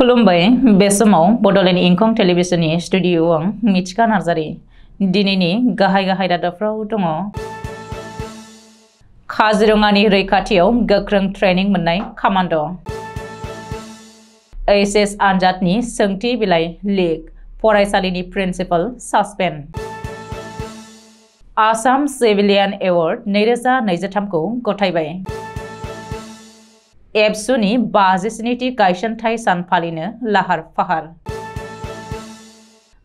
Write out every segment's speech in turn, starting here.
खुलुमबाय बे समाव बडोलेण्ड इंखं टेलिभिजननि स्टुडिय'आव आं मिथिका नार्जारी दिनैनि गाहाय रादाबफ्राव दङ। काजिरङानि रैखाथियाव गोख्रों ट्रेनिं मोननाय कामान्ड'। एचएस आनजादनि सोंथि बिलाइ लिक, फरायसालिनि प्रिन्सिपाल सासपेन्ड। आसाम सिभिलियान एवार्ड 2023 खौ गथायबाय। एबसुनि 57थि गायसनथाय सान फालिनो लाहार फाहार।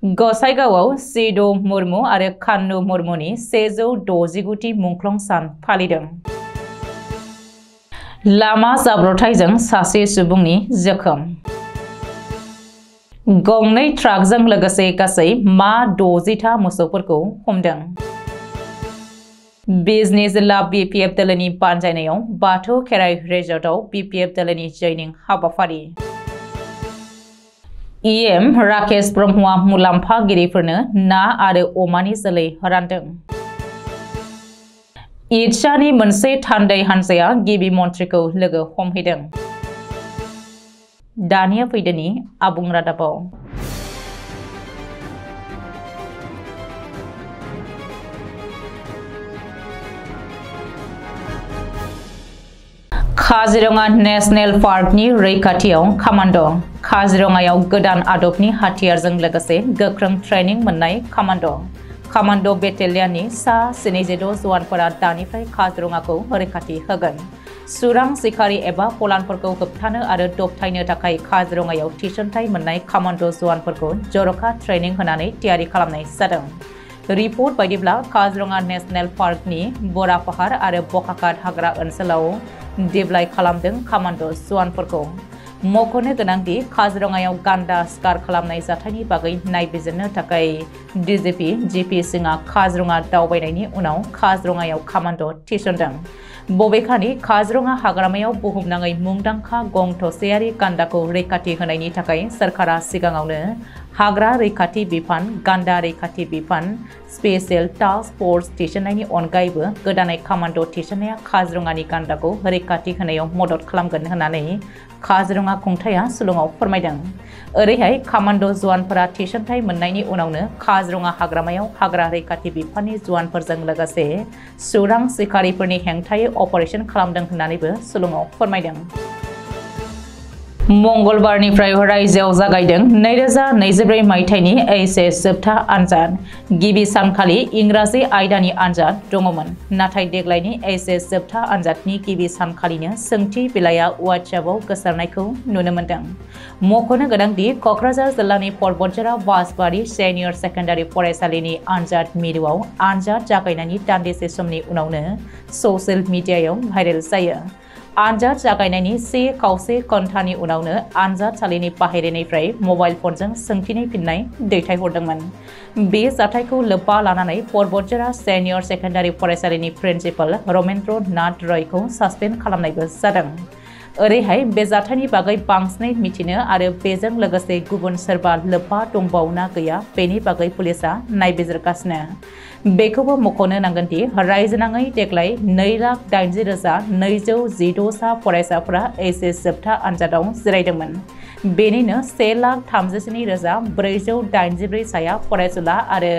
गसाइगावआव सिड' मुर्मु आरो कान्नु मुर्मुनि 169थि मुंख्लं सान फालिदों। लामा जाब्रबथायजों सासे सुबुंनि जोखोम। गंनै ट्राकजों लोगोसे गासै 60था मोसौफोरखौ हमदों। बिजनी जिल्ला बिपिएफ दोलोनि बानजायनायाव बाथौ खेराइ रिजर्टआव बिपिएफ दोलोनि जयनिं हाबाफारि। इएम राकेश ब्रह्मआ मुलाम्फागिरिफोरनो ना आरो अमानि जोलै रानदों। इडसानि मोनसे थान्दै हानजाया गिबि मन्थ्रिखौ लोगो हमहैदों। दानिया फैदोनि आबुं रादाबाव। काजिरङा नेशनेल पार्कनि रैखाथियाव कामान्ड'। काजिरङायाव गोदान आदबनि हाथियारजों लोगोसे गोख्रों ट्रेनिं मोननाय कामान्ड' बेटेलियननि सा 76 जवानफोरा दानिफ्राय काजिरङाखौ रैखाथि होगोन। सुरां सिखारि एबा फलानफोरखौ होबथानो आरो दबथायनो थाखाय काजिरङायाव थिसनथाय मोननाय कामान्ड' जवानफोरखौ जर'खा ट्रेनिं होनानै थियारि खालामनाय जादों। रिपर्ट बायदिब्ला काजिरङा नेशनेल पार्कनि बरापाहार आरो बकाखात हाग्रा ओनसोलाव दिब्लाइ खालामदों कामान्ड' जवानफोरखौ। मख'नो गोनांदि काजिरङायाव गान्दा सिखार खालामनाय जाथायनि बागै नायबिजिरनो थाखाय डिजिपि जिपि सिंहआ काजिरङा दावबायनायनि उनाव काजिरङायाव कामान्ड' थिसनदों। बबेखानि काजिरङा हाग्रामायाव बुहुमनाङै मुंदांखा गं थसेयारि गान्दाखौ रैखाथि होनायनि थाखाय सोरखारा सिगाङावनो हाग्रा रैखाथि बिफान, गान्दा रैखाथि बिफान, स्पेशेल टास्क फर्स थिसननायनि अनगायैबो गोदानै कामान्ड' थिसननाया काजिरङानि गान्दाखौ रैखाथि होनायाव मदद खालामगोन होननानै काजिरङा खुंथाया सुलुङाव फोरमायदों। ओरैहाय कामान्ड' जवानफोरा थिसनथाय मोननायनि उनावनो काजिरङा हाग्रामायाव हाग्रा रैखाथि बिफाननि जवानफोरजों लोगोसे सुरां सिखारिफोरनि हेंथायै अपारेशन खालामदों होननानैबो सुलुङाव फोरमायदों। मंगलबारनिफ्राय रायजोआव जागायदों 2024 मायथाइनि एचएस जोबथा आनजाद। गिबि सानखालि इंराजि आयदानि आनजाद दङमोन, नाथाय देग्लायनि एचएस जोबथा आनजादनि गिबि सानखालिनो सोंथि बिलाइया वाट्सएपआव गोसारनायखौ नुनो मोन्दों। मख'नो गोनांदि क'क्राझार जिल्लानि पर्बतजरा बासबारि सिनियर सेकेन्डारि फरायसालिनि आनजाद मिरुआव आनजाद जागायनायनि दान्दिसे समनि उनावनो ससियेल मिडियायाव भाइरेल जायो। आनजाद जागायनायनि 1 घन्टानि उनावनो आनजादसालिनि बाहेरनिफ्राय मबाइल फनजों सोंथिनि फिननाय दैथायहरदोंमोन। बे जाथायखौ लोब्बा लानानै पर्बतजरा सिनियर सेकेन्डारि फरायसालिनि प्रिन्सिपाल रमेन्द्र नाथ रयखौ सासपेन्ड खालामनायबो जादों। ओरैहाय बे जाथायनि बागै बांसिनै मिथिनो आरो बेजों लोगोसे गुबुन सोरबा लोब्बा दंबावोना गैया बेनि बागै पुलिसआ नायबिजिरगासिनो। बेखौबो मख'नो नांगोनदि रायजोनाङै देग्लाय 2,80,216 सा फरायसाफोरा एचएस जोबथा आनजादाव जिरायदोंमोन। बेनिनो 1,43,484 साया फरायसुला आरो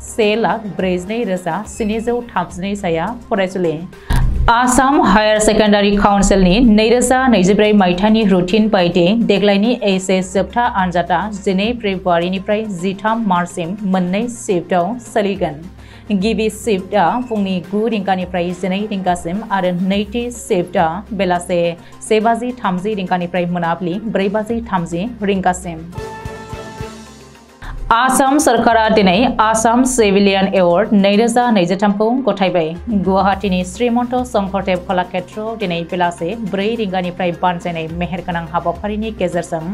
1,42,732 साया फरायसुलि। आसाम हायार सेकेन्डारि काउन्सिलनि 2024 मायथाइनि रुटिन बायदियै देग्लायनि एचएस जोबथा आनजादा 12 फेब्रुवारिनिफ्राय 13 मार्चसिम मोननै शिफ्टआव सोलिगोन। गिबि शिफ्टआ फुंनि 9 रिंगानिफ्राय 12 रिंगासिम आरो नैथि शिफ्टआ बेलासे 1:30 रिंगानिफ्राय मोनाबिलि 4:30 रिंगासिम। आसाम सरकारा दिनै आसाम सिभिलियान एवार्ड 2023 खौ गथायबाय। गुवाहाटीनि श्रीमन्त शंकरदेव कलाक्षेत्रआव दिनै बेलासे 4 रिंगानिफ्राय बानजायनाय मेहेरगोनां हाबाफारिनि गेजेरजों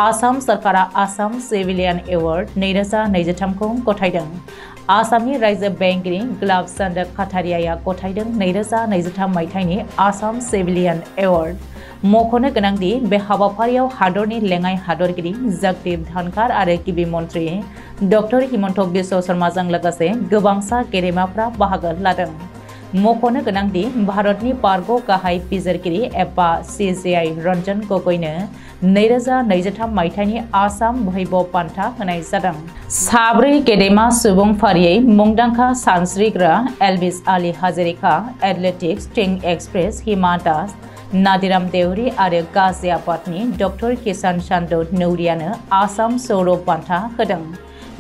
आसाम सरकारा आसाम सिभिलियान एवार्ड 2023 खौ गथायदों। आसामनि रायजो बेंगिरि गुलाब चन्द्र काटारियाया गथायदों 2023 मायथाइनि आसाम सिभिलियान एवार्ड। मख'नो गोनांदि बे हाबाफारियाव हादरनि लेङाइ हादरगिरि जगदीप धनखर आरो गिबि मन्थ्रि डक्टर हिमन्त बिश्व शर्माजों लोगोसे गोबांसा गेदेमाफ्रा बाहागो लादों। मख'नो गोनांदि भारतनि बारग' गाहाय बिजिरगिरि एबा CJI रन्जन गगैनो 2023 मायथाइनि आसाम वैभव बान्था होनाय जादों। साब्रै गेदेमा सुबुं फारियै मुंदांखा सानस्रिग्रा एल्विस आली हाजरिका, एथलेटिक्स टिं एक्सप्रेस हिमा दास, नादिराम देउरी आरो गाजियाबादनि डक्टर किसान चन्द्र नौरियानो आसाम सौरभ बान्था होदों।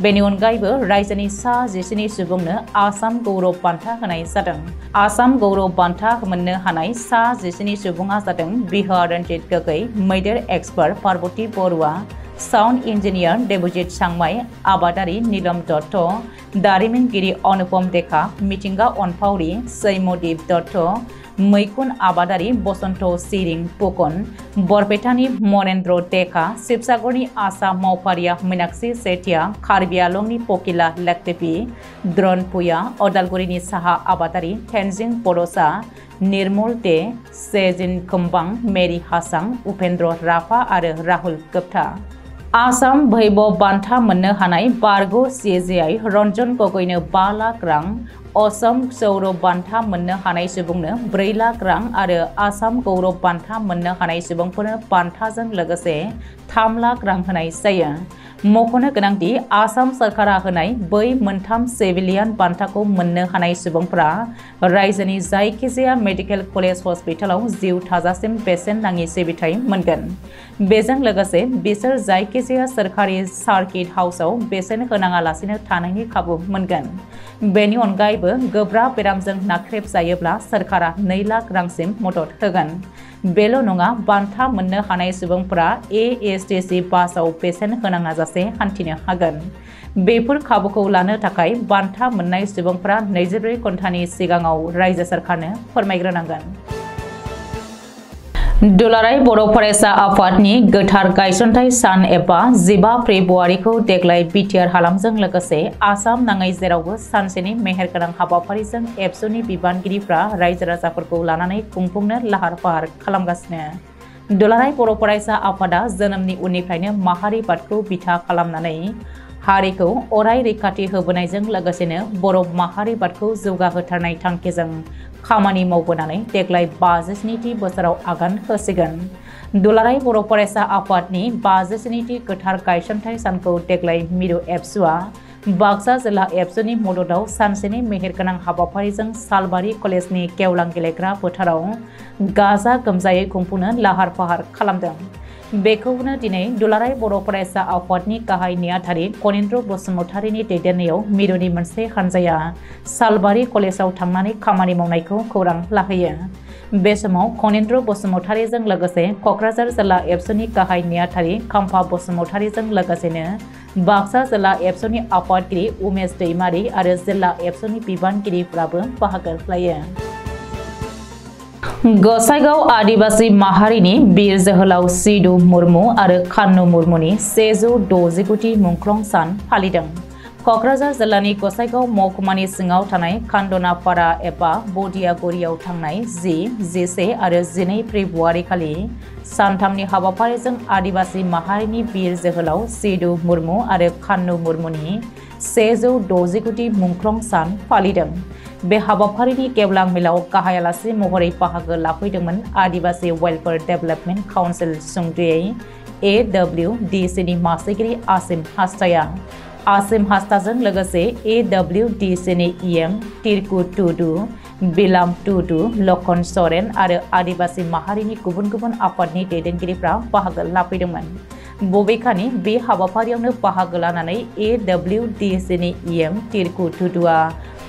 बेनि अनगायैबो रायजोनि सा 17 सुबुंनो आसाम गौरव बान्था होनाय जादों। आसाम गौरव बान्था मोननो हानाय सा 17 सुबुङा जादों बिहार रन्जित गगै, मैदेर expert Parvati Baruah, sound engineer Debajit सांमाइ, आबादारि नीलम दत्त, दारिमिनगिरि अनुपम देखा, मिथिंगा अनफावरि सैमदीप दत्त, मैखुन आबादारि बसन्त सिरिं पुकन, बरपेटानि मरेन्द्र देखा, शिबसागरनि आसा मावफारिया मीनाक्षी सेठिया, कार्बि आलंनि पकिला लेक्टेपि, द्रोन पुया, अदालगुरिनि साहा आबादारि तेनजिं बड'सा, निर्मल दे, सेजिन कुम्बां, मेरी हासां, उपेन्द्र राफा आरो राहुल गुप्ता। आसाम वैभव बान्था मोननो हानाय बारग' CJI रन्जन गगैनो 5 लाख रां, असम सौरभ बान्था मोननो हानाय सुबुंनो 4 लाख रां आरो आसाम गौरव बान्था मोननो हानाय सुबुंफोरनो बान्थाजों लोगोसे 3 लाख रां होनाय जायो। मख'नो गोनांदि आसाम सरकारा होनाय बै मोनथाम सिभिलियान बान्थाखौ मोननो हानाय सुबुंफोरा रायजोनि जायखिजाया मेडिकेल कलेज हस्पिटालाव जिउ थाजासिम बेसेन नाङि सिबिथाय मोनगोन। बेजों लोगोसे बिसोर जायखिजाया सोरखारि सार्किट हाउसाव बेसेन होनाङालासिनो थानायनि खाबु मोनगोन। बेनि अनगायैबो गोब्राब बेरामजों नाख्रेबजायोब्ला सरकारा 2 लाख रांसिम मदद होगोन। बेल' नङा, बान्था मोननो हानाय सुबुंफोरा ASTC बासआव बेसेन होनाङाजासे हान्थिनो हागोन। बेफोर खाबुखौ लानो थाखाय बान्था मोननाय सुबुंफोरा 24 घन्टानि सिगाङाव रायजो सरकारनो फोरमायग्रोनांगोन। दुलाराय बर' फरायसा आफादनि गोथार गायसनथाइ सान एबा 15 फेब्रुवारिखौ देग्लाय बिटिआर हालामजों लोगोसे आसाम नाङै जेरावबो सानसेनि मेहेरगोनां हाबाफारिजों एबसुनि बिबानगिरिफ्रा रायजो राजाफोरखौ लानानै खुंफुंनो लाहार फाहार खालामगासिनो। दुलाराय बर' फरायसा आफादा जोनोमनि उननिफ्रायनो माहारिबादखौ बिथा खालामनानै हारिखौ अराय रैखाथि होबोनायजों लोगोसेनो बर' माहारिबादखौ जौगाहोथारनाय थांखिजों खामानि मावबोनानै देग्लाय 57थि बोसोराव आगान होसिगोन। दुलाराय बर' फरायसा आफादनि 57थि गोथार गायसनथाइ सानखौ देग्लाय मिरु एबसुआ बाक्सा जिल्ला एबसुनि मददाव सानसेनि मेहेरगोनां हाबाफारिजों सालबारि कलेजनि गेवलां गेलेग्रा फोथाराव गाजा गोमजायै खुंफुंनो लाहार फाहार खालामदों। बेखौनो दिनै दुलाराय बर' फरायसा आफादनि गाहाय नेहाथारि कनिन्द्र बसुमतारीनि दैदेननायाव मिरुनि मोनसे हान्जाया सालबारि कलेजाव थांनानै खामानि मावनायखौ खौरां लाहैयो। बे समाव कनिन्द्र बसुमतारीजों लोगोसे क'क्राझार जिल्ला एबसुनि गाहाय नेहाथारि खाम्फा बसुमतारीजों लोगोसेनो बाक्सा जिल्ला एबसुनि आफादगिरि उमेश दैमारी आरो जिल्ला एबसुनि बिबानगिरिफ्राबो बाहागो लायो। गसाइगाव आदिवासी माहारिनि बीर जोहोलाव सिदु मुर्मु आरो कान्नु मुर्मुनि 169थि मुंख्लं सान फालिदों। क'क्राझार जिल्लानि गसाइगाव महकुमानि सिङाव थानाय खान्दनापारा एबा बदियागुरियाव थांनाय 10, 11 आरो 12 फेब्रुवारि खालि सानथामनि हाबाफारिजों आदिवासी माहारिनि बीर जोहोलाव सिदु मुर्मु आरो कान्नु मुर्मुनि 169थि मुंख्लं सान फालिदों। बे हाबाफारिनि गेवलां मेलाव गाहाय आलासि महरै बाहागो लाफैदोंमोन आदिवासी वेलफेयार डेभेलपमेन्ट काउन्सिल सुंद'यै AWDCनि मासिगिरि आसिम हास्ताया। आसिम हास्ताजों लोगोसे AWDCनि EM तिरकु टुडु, बिलाम टुडु, लखन सरेन आरो आदिवासी माहारिनि गुबुन गुबुन आफादनि दैदेनगिरिफ्रा बाहागो लाफैदोंमोन। बबेखानि बे हाबाफारियावनो बाहागो लानानै AWDCनि EM तिरकु टुडुआ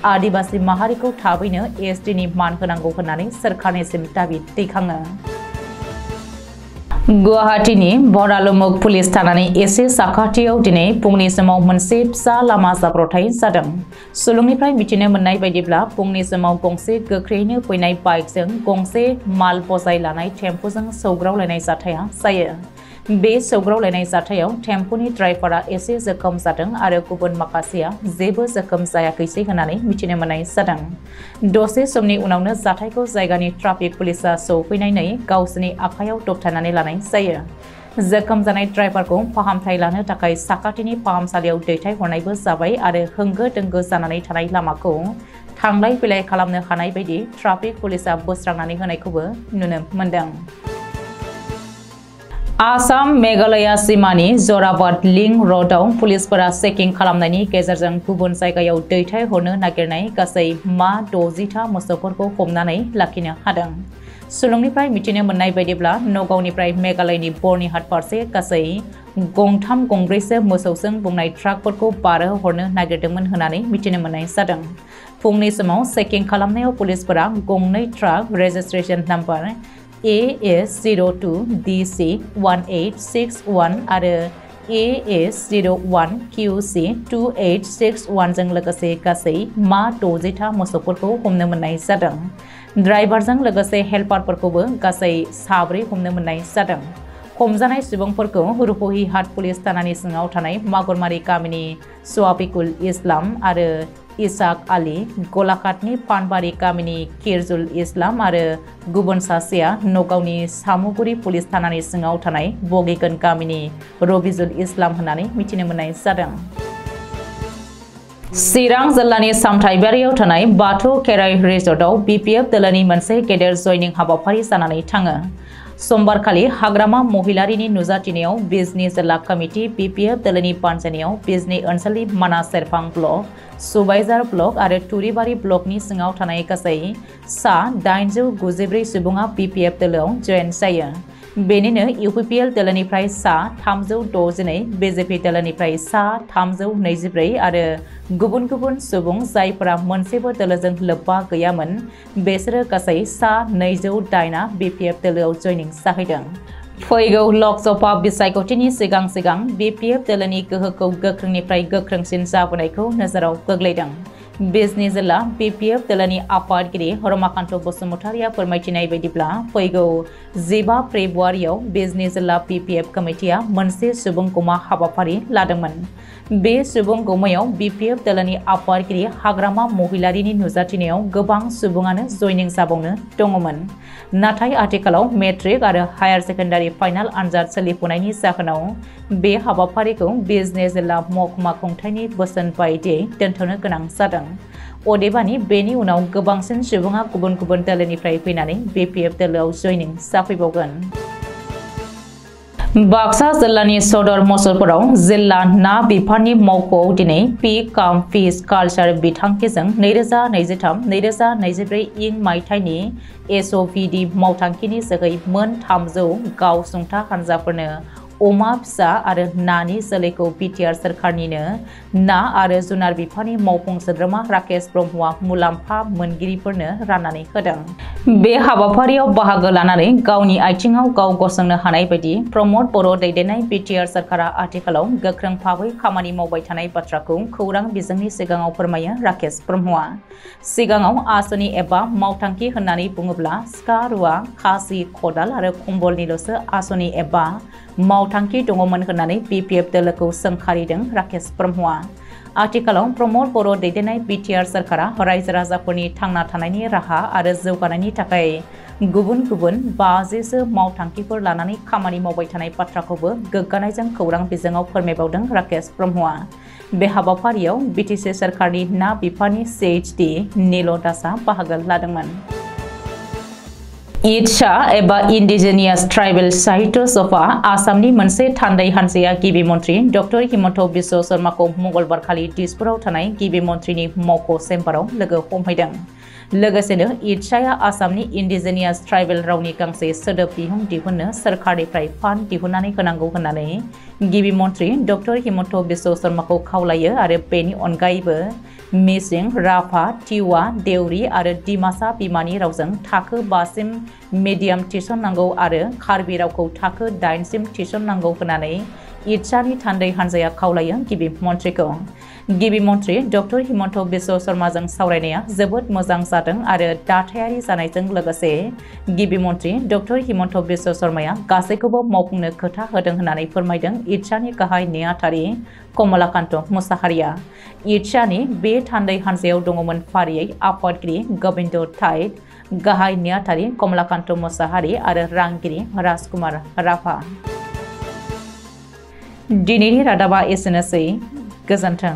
आदिवासी माहारिखौ थाबैनो STनि मान होनांगौ होननानै सोरखारनिसिम दाबि दैखाङो। गुवाहाटीनि बरालुमुग पुलिस थानानि एसे साखाथियाव दिनै फुंनि समाव मोनसे फिसा लामा जाब्रबथाय जादों। सुलुंनिफ्राय मिथिनो मोननाय बायदिब्ला फुंनि समाव गंसे गोख्रैनो फैनाय बाइकजों गंसे माल बजाय लानाय टेम्पुजों सौग्रावलायनाय जाथाया जायो। बे सौग्रावलायनाय जाथायाव टेम्पुनि ड्राइभारा एसे जोखोम जादों आरो गुबुन माखासेया जेबो जोखोम जायाखैसै होननानै मिथिनो मोननाय जादों। दसे समनि उनावनो जाथायखौ जायगानि ट्राफिक पुलिसा सौफैनानै गावसोरनि आखायाव दबथायनानै लानाय जायो। जोखोम जानाय ड्राइभारखौ फाहामथाय लानो थाखाय साखाथिनि फाहामसालियाव दैथायहरनायबो जाबाय आरो होंगो दोंगो जानानै थानाय लामाखौ थांलाय फैलाय खालामनो हानाय बायदि ट्राफिक पुलिसा बोस्रांनानै होनायखौबो नुनो मोनदों। आसाम मेघालया सीमानि जराबाद लिंक र'डआव पुलिसफोरा चेकिं खालामनायनि गेजेरजों गुबुन जायगायाव दैथायहरनो नागिरनाय गासै 60 मोसौफोरखौ हमनानै लाखिनो हादों। सुलुंनिफ्राय मिथिनो मोननाय बायदिब्ला नगावनिफ्राय मेघालयनि बर्निहाट फारसे गासै गंब्रैसो मोसौजों बुंनाय ट्राकफोरखौ बारहोहरनो नागिरदोंमोन होननानै मिथिनो मोननाय जादों। फुंनि समाव चेकिं खालामनायाव पुलिसफोरा गंनै ट्राक रेजिस्ट्रेशन नाम्बार AS02DC1861 आरो AS01QC2861 जों लोगोसे गासै 60 मोसौफोरखौ हमनो मोननाय जादों। ड्राइभारजों लोगोसे हेल्पारफोरखौबो गासै 7 हमनो मोननाय जादों। हमजानाय सुबुंफोरखौ रुपहिहाट पुलिस थानानि सिङाव थानाय मागुरमारि गामिनि सवाफिकुल इस्लाम आरो इसाक आली, गलाघाटनि पानबारि गामिनि किरजुल इस्लाम आरो गुबुन सासेया नगावनि सामुगुरि पुलिस थानानि सिङाव थानाय बगिगन गामिनि रबिजुल इस्लाम होननानै मिथिनो मोननाय जादों। चिरां जिल्लानि सामथाइबारियाव थानाय बाथौ खेराइ रिजर्टआव BPF दोलोनि मोनसे गेदेर जयनिं हाबाफारि जानानै थाङो। समबारखालि हाग्रामा महिलारिनि नुजाथिनायाव बिजनी जिल्ला कमिटि BPF दोलोनि बानजायनायाव बिजनी ओनसोलनि माना सेरफां ब्लक, सुबाइजार ब्लक आरो तुरिबारि ब्लकनि सिङाव थानाय गासै 894 सुबुङा BPF दोलोआव जयेन जायो। बेनिनो UPPL दोलोनिफ्राय 362, BJP दोलोनिफ्राय 324 आरो गुबुन गुबुन सुबुं जायफोरा मोनसेबो दोलोजों लोब्बा गैयामोन बेसोरो गासै 208 BPF दोलोआव जयनिं जाहैदों। फैगौ लकसभा बिसायख'थिनि सिगां BPF दोलोनि गोहोखौ गोख्रोंनिफ्राय गोख्रोंसिन जाबोनायखौ नोजोराव गोग्लैदों। बिजनी जिल्ला BPF दोलोनि आफादगिरि रमाकान्त बसुमतारिया फोरमायथिनाय बायदिब्ला फैगौ 15 फेब्रुवारियाव बिजनी जिल्ला BPF कमिटिया मोनसे सुबुंगमा हाबाफारि लादोंमोन। बे सुबुंगमायाव BPF दोलोनि आफादगिरि हाग्रामा महिलारिनि नुजाथिनायाव गोबां सुबुङानो जयनिं जाबावनो दङमोन। नाथाय आथिखालाव मेट्रिक आरो हायार सेकेन्डारि फाइनाल आनजाद सोलिफुनायनि जाहोनाव बे हाबाफारिखौ बिजनी जिल्ला महकुमा खुंथायनि बोसोन बायदियै दोनथ'नो गोनां जादों। अदेबानि बेनि उनाव गोबांसिन सुबुङा गुबुन गुबुन दोलोनिफ्राय फैनानै BPF दोलोआव जयनिं जाफैबावगोन। बाक्सा जिल्लानि सदर मसलपुराव जिल्ला ना बिफाननि मावख'आव दिनै पिक काम फिश कालचार बिथांखिजों 2023-2024 इं मायथाइनि SOVD मावथांखिनि जोहै मोन 300 गावसुंथा हानजाफोरनो अमा फिसा आरो नानि जोलैखौ बिटिआर सोरखारनिनो ना आरो जुनार बिफाननि मावफुं सोद्रोमा राकेश ब्रह्मआ मुलाम्फा मोनगिरिफोरनो राननानै होदों। बे हाबाफारियाव बाहागो लानानै गावनि आथिङाव गाव गसंनो हानाय बायदि प्रमद बर' दैदेननाय बिटिआर सोरखारा आथिखालाव गोख्रों भाबै खामानि मावबाय थानाय बाथ्राखौ खौरां बिजोंनि सिगाङाव फोरमायो राकेश ब्रह्मआ। सिगाङाव आसनि एबा मावथांखि होननानै बुङोब्ला सिखा, रुवा, खासि, खदाल आरो कम्बलनिल'सो आसनि एबा मावथांखि दङमोन होननानै BPF दोलोखौ सोंखारिदों राकेश ब्रह्मआ। आथिखालाव प्रमद बर' दैदेननाय बिटिआर सोरखारा रायजो राजाफोरनि थांना थानायनि राहा आरो जौगानायनि थाखाय गुबुन 50सो मावथांखिफोर लानानै खामानि मावबाय थानाय बाथ्राखौबो गोग्गानायजों खौरां बिजोङाव फोरमायबावदों राकेश ब्रह्मआ। बे हाबाफारियाव BTC सोरखारनि ना बिफाननि CHD नील दासआ बाहागो लादोंमोन। इडसा एबा इन्डिजिनियास ट्राइबेल साहित्य सभा आसामनि मोनसे थान्दै हानजाया गिबि मन्थ्रि डक्टर हिमन्त बिश्व शर्माखौ मंगलबारखालि दिसपुराव थानाय गिबि मन्थ्रिनि मावख' चेम्बाराव लोगो हमहैदों। लोगोसेनो इडसाया आसामनि इन्डिजिनियास ट्राइबेल रावनि गांसे सोदोब बिहुं दिहुननो सोरखारनिफ्राय फान्ड दिहुननानै होनांगौ होननानै गिबि मन्थ्रि डक्टर हिमन्त बिश्व शर्माखौ खावलायो आरो बेनि अनगायैबो मिसिं, राभा, टिवा, देउरि आरो डिमासा बिमानि रावजों थाखो 5 सिम मिडियाम थिसननांगौ आरो कार्बि रावखौ थाखो 8 सिम थिसननांगौ होननानै इडसानि थान्दै हानजाया खावलायो गिबि मन्थ्रिखौ। गिबि मन्थ्रि डक्टर हिमन्त बिश्व शर्माजों सावरायनाया जोबोद मोजां जादों आरो दाथायारि जानायजों लोगोसे गिबि मन्थ्रि डक्टर हिमन्त बिश्व शर्माया गासैखौबो मावफुंनो खोथा होदों होननानै फोरमायदों इडसानि गाहाय नेहाथारि कमलाकान्त मुसाहारिया। इडसानि बे थान्दै हानजायाव दङमोन फारियै आफादगिरि गोविन्द थाइट, गाहाय नेहाथारि कमलाकान्त मुसाहारि आरो रांगिरि राजकुमार राभा। दिनैनि रादाबा एसेनोसै। गोजोन्थों।